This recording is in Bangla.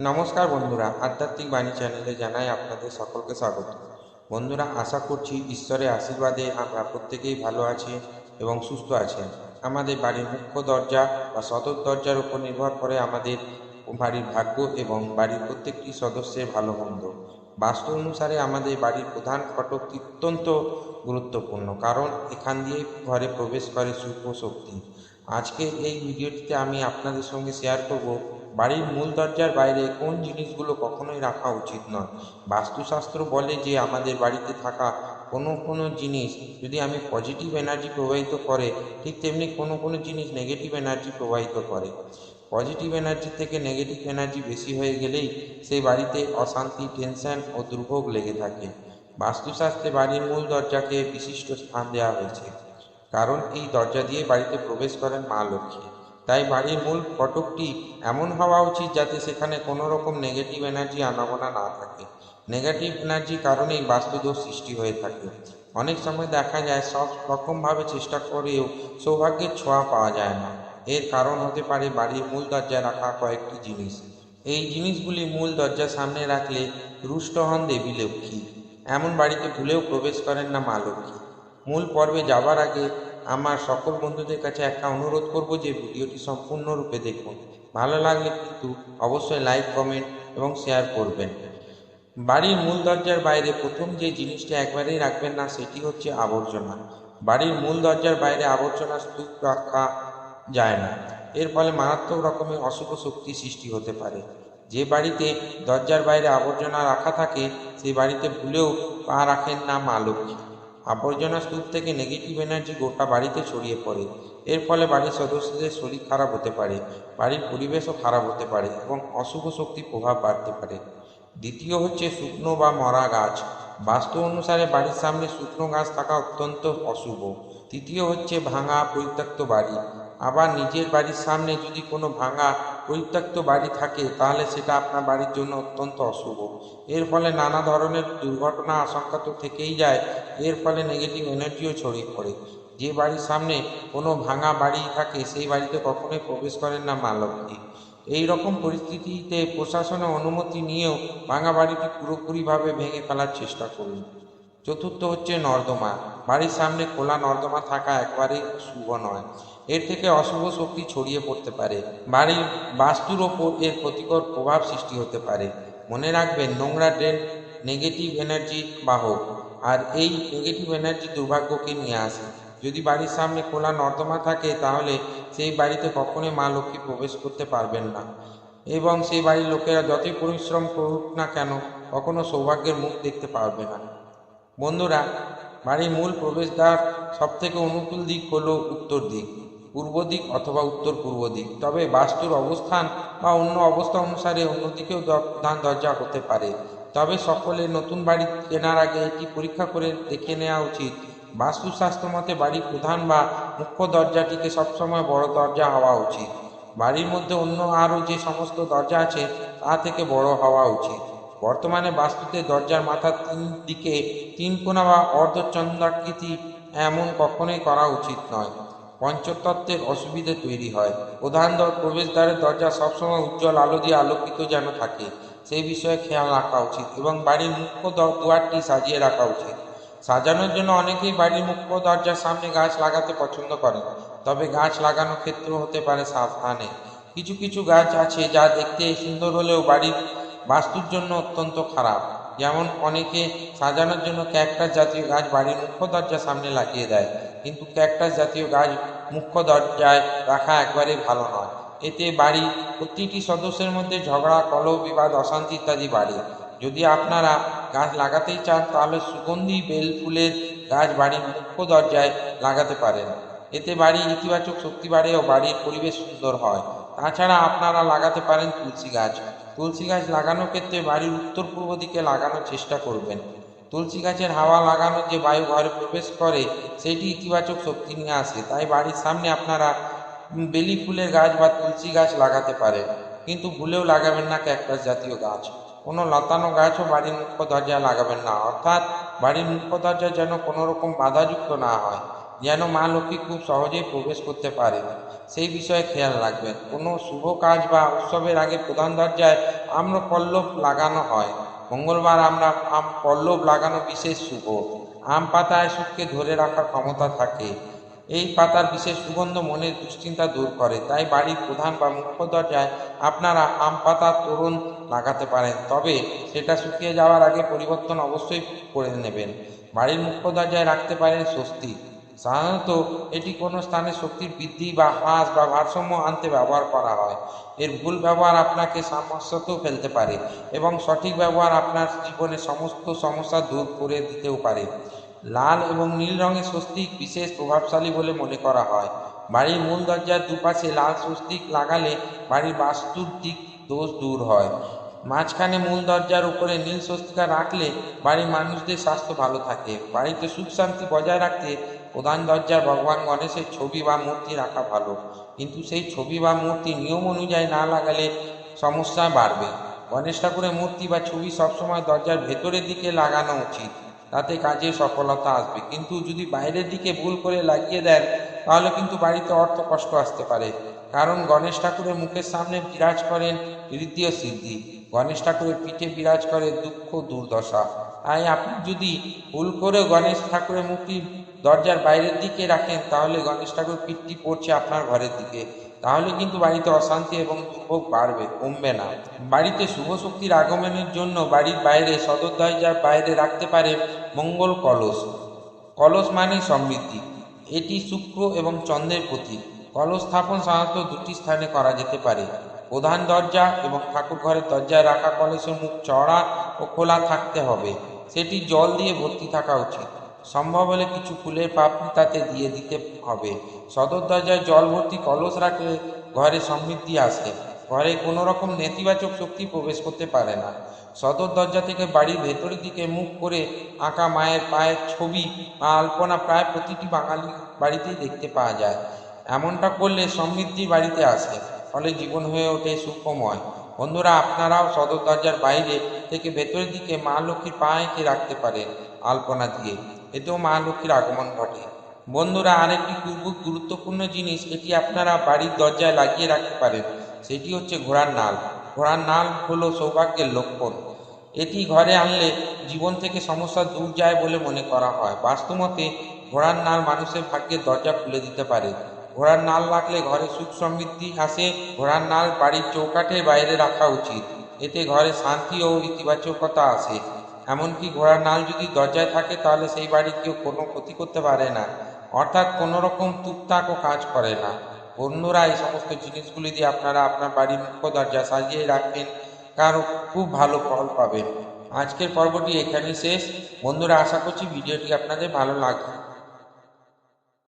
নমস্কার বন্ধুরা, আধ্যাত্মিক বাণী চ্যানেলে জানাই আপনাদের সকলকে স্বাগত। বন্ধুরা, আশা করছি ঈশ্বরের আশীর্বাদে আমরা প্রত্যেকেই ভালো আছি এবং সুস্থ আছেন। আমাদের বাড়ির মুখ্য দরজা বা সদর দরজার উপর নির্ভর করে আমাদের বাড়ির ভাগ্য এবং বাড়ির প্রত্যেকটি সদস্যের ভালো মন্দ। বাস্তু অনুসারে আমাদের বাড়ির প্রধান ফটকটি অত্যন্ত গুরুত্বপূর্ণ, কারণ এখান দিয়ে ঘরে প্রবেশ করে শুভ শক্তি। আজকে এই ভিডিওটিতে আমি আপনাদের সঙ্গে শেয়ার করব বাড়ির মূল দরজার বাইরে কোন জিনিসগুলো কখনোই রাখা উচিত নয়। বাস্তুশাস্ত্র বলে যে আমাদের বাড়িতে থাকা কোনো কোনো জিনিস যদি আমি পজিটিভ এনার্জি প্রবাহিত করে, ঠিক তেমনি কোনো কোনো জিনিস নেগেটিভ এনার্জি প্রবাহিত করে। পজিটিভ এনার্জি থেকে নেগেটিভ এনার্জি বেশি হয়ে গেলেই সেই বাড়িতে অশান্তি, টেনশন ও দুর্ভোগ লেগে থাকে। বাস্তুশাস্ত্রে বাড়ির মূল দরজাকে বিশিষ্ট স্থান দেওয়া হয়েছে, কারণ এই দরজা দিয়ে বাড়িতে প্রবেশ করেন মা লক্ষ্মী। তাই বাড়ির মূল ফটকটি এমন হওয়া উচিত যাতে সেখানে কোনো রকম নেগেটিভ এনার্জি আনাগোনা না থাকে। নেগেটিভ এনার্জির কারণেই বাস্তুদোষ সৃষ্টি হয়ে থাকে। অনেক সময় দেখা যায় সব রকমভাবে চেষ্টা করেও সৌভাগ্যের ছোঁয়া পাওয়া যায় না। এর কারণ হতে পারে বাড়ির মূল দরজায় রাখা কয়েকটি জিনিস। এই জিনিসগুলি মূল দরজার সামনে রাখলে রুষ্ট হন দেবী লক্ষ্মী। এমন বাড়িতে ভুলেও প্রবেশ করেন না মা লক্ষ্মী। মূল পর্বে যাবার আগে আমার সকল বন্ধুদের কাছে একটা অনুরোধ করব যে ভিডিওটি সম্পূর্ণরূপে দেখুন। ভালো লাগলে কিন্তু অবশ্যই লাইক, কমেন্ট এবং শেয়ার করবেন। বাড়ির মূল দরজার বাইরে প্রথম যে জিনিসটি একবারেই রাখবেন না সেটি হচ্ছে আবর্জনা। বাড়ির মূল দরজার বাইরে আবর্জনা স্তূপ রাখা যায় না। এর ফলে মারাত্মক রকমের অশুভ শক্তি সৃষ্টি হতে পারে। যে বাড়িতে দরজার বাইরে আবর্জনা রাখা থাকে সেই বাড়িতে ভুলেও পা রাখেন না মা লক্ষ্মী। আবর্জনা স্তূপ থেকে নেগেটিভ এনার্জি গোটা বাড়িতে ছড়িয়ে পড়ে। এর ফলে বাড়ির সদস্যদের শরীর খারাপ হতে পারে, বাড়ির পরিবেশও খারাপ হতে পারে এবং অশুভ শক্তির প্রভাব বাড়তে পারে। দ্বিতীয় হচ্ছে শুকনো বা মরা গাছ। বাস্তু অনুসারে বাড়ির সামনে শুকনো গাছ থাকা অত্যন্ত অশুভ। তৃতীয় হচ্ছে ভাঙা পরিত্যক্ত বাড়ি। আবার নিজের বাড়ির সামনে যদি কোনো ভাঙা পরিত্যক্ত বাড়ি থাকে তাহলে সেটা আপনার বাড়ির জন্য অত্যন্ত অশুভ। এর ফলে নানা ধরনের দুর্ঘটনা আশঙ্কা তো থেকেই যায়, এর ফলে নেগেটিভ এনার্জিও ছড়িয়ে পড়ে। যে বাড়ির সামনে কোনো ভাঙা বাড়ি থাকে সেই বাড়িতে কখনোই প্রবেশ করেন না মা লক্ষ্মী। এই রকম পরিস্থিতিতে প্রশাসনের অনুমতি নিয়েও ভাঙা বাড়িটি পুরোপুরিভাবে ভেঙে ফেলার চেষ্টা করুন। চতুর্থ হচ্ছে নর্দমা। বাড়ির সামনে খোলা নর্দমা থাকা একবারেই শুভ নয়। এর থেকে অশুভ শক্তি ছড়িয়ে পড়তে পারে, বাড়ির বাস্তুর ওপর এর ক্ষতিকর প্রভাব সৃষ্টি হতে পারে। মনে রাখবেন, নোংরা ড্রেন নেগেটিভ এনার্জি বাহক, আর এই নেগেটিভ এনার্জি দুর্ভাগ্যকে নিয়ে আসে। যদি বাড়ির সামনে খোলা নর্দমা থাকে তাহলে সেই বাড়িতে কখনোই মা লক্ষ্মী প্রবেশ করতে পারবেন না, এবং সেই বাড়ির লোকেরা যতই পরিশ্রম করুক না কেন কখনো সৌভাগ্যের মুখ দেখতে পারবে না। বন্ধুরা, বাড়ির মূল প্রবেশদ্বার সবথেকে অনুকূল দিক হলো উত্তর দিক, পূর্ব দিক অথবা উত্তর পূর্ব দিক। তবে বাস্তুর অবস্থান বা অন্য অবস্থা অনুসারে অন্যদিকেও প্রধান দরজা হতে পারে। তবে সকলে নতুন বাড়ি কেনার আগে এটি পরীক্ষা করে দেখে নেওয়া উচিত। বাস্তুশাস্ত্র মতে বাড়ির প্রধান বা মুখ্য দরজাটিকে সবসময় বড় দরজা হওয়া উচিত। বাড়ির মধ্যে অন্য আরও যে সমস্ত দরজা আছে তা থেকে বড় হওয়া উচিত। বর্তমানে বাস্তুতে দরজার মাথার তিন দিকে তিন কোণা বা অর্ধচন্দ্রাকৃতি এমন কখনোই করা উচিত নয়। পঞ্চতত্ত্বের অসুবিধে তৈরি হয়। প্রধান প্রবেশদ্বারের দরজা সবসময় উজ্জ্বল আলো দিয়ে আলোকিত যেন থাকে সেই বিষয়ে খেয়াল রাখা উচিত, এবং বাড়ির মুখ্য দুয়ারটি সাজিয়ে রাখা উচিত। সাজানোর জন্য অনেকেই বাড়ির মুখ্য দরজার সামনে গাছ লাগাতে পছন্দ করেন, তবে গাছ লাগানোর ক্ষেত্র হতে পারে সাবধানে। কিছু কিছু গাছ আছে যা দেখতে সুন্দর হলেও বাড়ির বাস্তুর জন্য অত্যন্ত খারাপ। যেমন অনেকে সাজানোর জন্য ক্যাকটাস জাতীয় গাছ বাড়ির মুখ্য দরজার সামনে লাগিয়ে দেয়, কিন্তু ক্যাকটাস জাতীয় গাছ মুখ্য দরজায় রাখা একবারেই ভালো নয়। এতে বাড়ির প্রতিটি সদস্যের মধ্যে ঝগড়া, কলহ, বিবাদ, অশান্তি ইত্যাদি বাড়ে। যদি আপনারা গাছ লাগাতেই চান তাহলে সুগন্ধি বেল ফুলের গাছ বাড়ির মুখ্য দরজায় লাগাতে পারেন। এতে বাড়ির ইতিবাচক শক্তি বাড়ে ও বাড়ির পরিবেশ সুন্দর হয়। তাছাড়া আপনারা লাগাতে পারেন তুলসী গাছ। তুলসী গাছ লাগানোর ক্ষেত্রে বাড়ির উত্তর পূর্ব দিকে লাগানোর চেষ্টা করবেন। তুলসী গাছের হাওয়া লাগানো যে বায়ু ঘরে প্রবেশ করে সেটি ইতিবাচক শক্তি নিয়ে আসে। তাই বাড়ির সামনে আপনারা বেলি ফুলের গাছ বা তুলসী গাছ লাগাতে পারেন, কিন্তু ভুলেও লাগাবেন না ক্যাকটাস জাতীয় গাছ। কোনো লতানো গাছও বাড়ির মুখ্য দরজায় লাগাবেন না, অর্থাৎ বাড়ির মুখ্য দরজায় যেন কোনো রকম বাধাযুক্ত না হয়, যেন মা লক্ষ্মী খুব সহজেই প্রবেশ করতে পারে সেই বিষয়ে খেয়াল রাখবেন। কোনো শুভ কাজ বা উৎসবের আগে প্রধান দরজায় আম্রপল্লব লাগানো হয়। মঙ্গলবার আমরা আম পল্লব লাগানো বিশেষ শুভ। আম পাতায় সুখকে ধরে রাখার ক্ষমতা থাকে। এই পাতার বিশেষ সুগন্ধ মনের দুশ্চিন্তা দূর করে। তাই বাড়ির প্রধান বা মুখ্য দরজায় আপনারা আম পাতার তোরণ লাগাতে পারেন, তবে সেটা শুকিয়ে যাওয়ার আগে পরিবর্তন অবশ্যই করে নেবেন। বাড়ির মুখ্য দরজায় রাখতে পারেন স্বস্তিক। সাধারণত এটি কোনো স্থানে শক্তির বৃদ্ধি বা হ্রাস বা ভারসাম্য আনতে ব্যবহার করা হয়। এর ভুল ব্যবহার আপনাকে সমস্যাতেও ফেলতে পারে এবং সঠিক ব্যবহার আপনার জীবনের সমস্ত সমস্যা দূর করে দিতেও পারে। লাল এবং নীল রঙের স্বস্তিক বিশেষ প্রভাবশালী বলে মনে করা হয়। বাড়ির মূল দরজার দুপাশে লাল স্বস্তিক লাগালে বাড়ির বাস্তুর দিক দোষ দূর হয়। মাঝখানে মূল দরজার উপরে নীল স্বস্তিকা রাখলে বাড়ির মানুষদের স্বাস্থ্য ভালো থাকে। বাড়িতে সুখ শান্তি বজায় রাখতে প্রধান দরজার ভগবান গণেশের ছবি বা মূর্তি রাখা ভালো, কিন্তু সেই ছবি বা মূর্তি নিয়ম অনুযায়ী না লাগালে সমস্যা বাড়বে। গণেশ ঠাকুরের মূর্তি বা ছবি সবসময় দরজার ভেতরের দিকে লাগানো উচিত, তাতে কাজে সফলতা আসবে। কিন্তু যদি বাইরের দিকে ভুল করে লাগিয়ে দেন তাহলে কিন্তু বাড়িতে অর্থ কষ্ট আসতে পারে, কারণ গণেশ ঠাকুরের মুখের সামনে বিরাজ করেন ঋদ্ধি ও সিদ্ধি, গণেশ ঠাকুরের পিঠে বিরাজ করে দুঃখ দুর্দশা। তাই আপনি যদি ভুল করে গণেশ ঠাকুরের মূর্তি দরজার বাইরের দিকে রাখেন তাহলে গণেশ ঠাকুর পিঠটি পড়ছে আপনার ঘরের দিকে, তাহলে কিন্তু বাড়িতে অশান্তি এবং দুর্ভোগ বাড়বে, কমবে না। বাড়িতে শুভ শক্তির আগমনের জন্য বাড়ির বাইরে সদর দরজার বাইরে রাখতে পারে মঙ্গল কলস। কলস মানে সমৃদ্ধি, এটি শুক্র এবং চন্দ্রের প্রতীক। কলস স্থাপন সাধারণত দুটি স্থানে করা যেতে পারে। প্রধান দরজা এবং ঠাকুর ঘরের দরজায় রাখা কলসের মুখ চড়া ও খোলা থাকতে হবে, সেটি জল দিয়ে ভর্তি থাকা উচিত। সম্ভব হলে কিছু ফুলের পাপড়ি তাতে দিয়ে দিতে হবে। সদর দরজায় জল ভর্তি কলস রাখলে ঘরে সমৃদ্ধি আসে, ঘরে কোনো রকম নেতিবাচক শক্তি প্রবেশ করতে পারে না। সদর দরজা থেকে বাড়ির ভেতরের দিকে মুখ করে আঁকা মায়ের পায়ের ছবি বা আলপনা প্রায় প্রতিটি বাঙালি বাড়িতেই দেখতে পাওয়া যায়। এমনটা করলে সমৃদ্ধি বাড়িতে আসে, ফলে জীবন হয়ে ওঠে সুখময়। বন্ধুরা, আপনারাও সদর দরজার বাইরে থেকে ভেতরের দিকে মা লক্ষ্মীর পা এঁকে রাখতে পারেন আলপনা দিয়ে, এতেও মা লক্ষ্মীর আগমন ঘটে। বন্ধুরা, আরেকটি খুব গুরুত্বপূর্ণ জিনিস এটি আপনারা বাড়ির দরজায় লাগিয়ে রাখতে পারেন, সেটি হচ্ছে ঘোড়ার নাল। ঘোড়ার নাল হলো সৌভাগ্যের লক্ষণ। এটি ঘরে আনলে জীবন থেকে সমস্যা দূর যায় বলে মনে করা হয়। বাস্তুমতে ঘোড়ার নাল মানুষের ভাগ্যের দরজা খুলে দিতে পারে। ঘোড়ার নাল রাখলে ঘরে সুখ সমৃদ্ধি আসে। ঘোড়ার নাল বাড়ির চৌকাঠের বাইরে রাখা উচিত, এতে ঘরে শান্তি ও ইতিবাচকতা আসে। এমনকি ঘোড়ার নাল যদি দরজায় থাকে তাহলে সেই বাড়ির কেউ কোনো ক্ষতি করতে পারে না, অর্থাৎ কোনো রকম টুকটাকও কাজ করে না। বন্ধুরা, এই সমস্ত জিনিসগুলি দিয়ে আপনারা আপনার বাড়ির মুখ্য দরজা সাজিয়ে রাখবেন, কারণ খুব ভালো ফল পাবেন। আজকের পর্বটি এখানেই শেষ। বন্ধুরা, আশা করছি ভিডিওটি আপনাদের ভালো লাগবে।